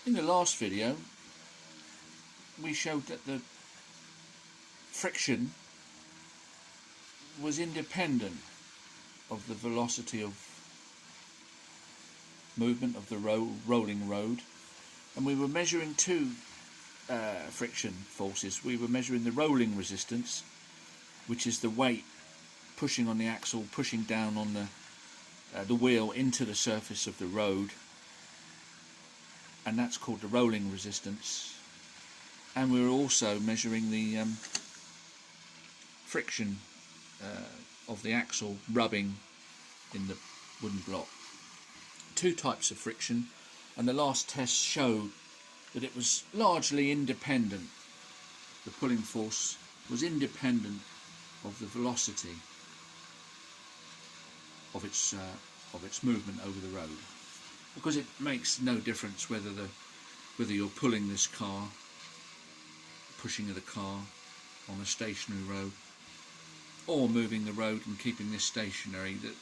In the last video we showed that the friction was independent of the velocity of movement of the rolling road, and we were measuring two friction forces. We were measuring the rolling resistance, which is the weight pushing on the axle, pushing down on the wheel into the surface of the road, and that's called the rolling resistance. And we were also measuring the friction of the axle rubbing in the wooden block. Two types of friction, and the last test showed that it was largely independent. The pulling force was independent of the velocity of its movement over the road, because it makes no difference whether you're pulling this car, pushing the car on a stationary road, or moving the road and keeping this stationary. That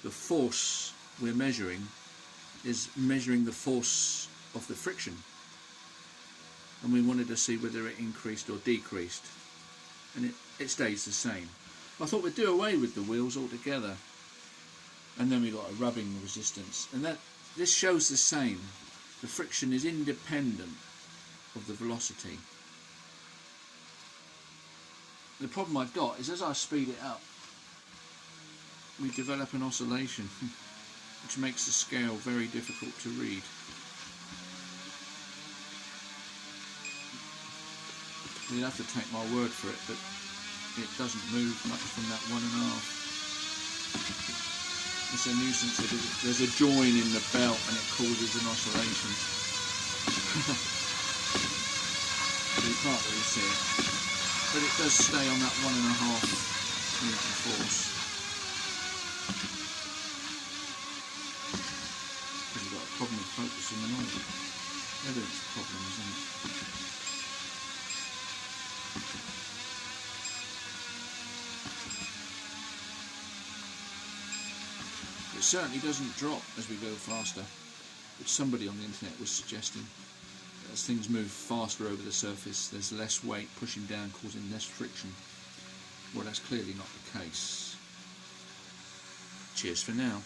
the force we're measuring is measuring the force of the friction, and we wanted to see whether it increased or decreased, and it stays the same. I thought we'd do away with the wheels altogether, and then we got a rubbing resistance, and this shows the same. The friction is independent of the velocity. The problem I've got is, as I speed it up, we develop an oscillation which makes the scale very difficult to read. You'll have to take my word for it, but it doesn't move much from that 1.5. It's a nuisance. There's a join in the belt and it causes an oscillation. So you can't really see it, but it does stay on that 1.5 Newton force. Because you've got a problem with focusing the light. Evidence problem, isn't it? It certainly doesn't drop as we go faster, which somebody on the internet was suggesting. As things move faster over the surface, there's less weight pushing down, causing less friction. Well, that's clearly not the case. Cheers for now.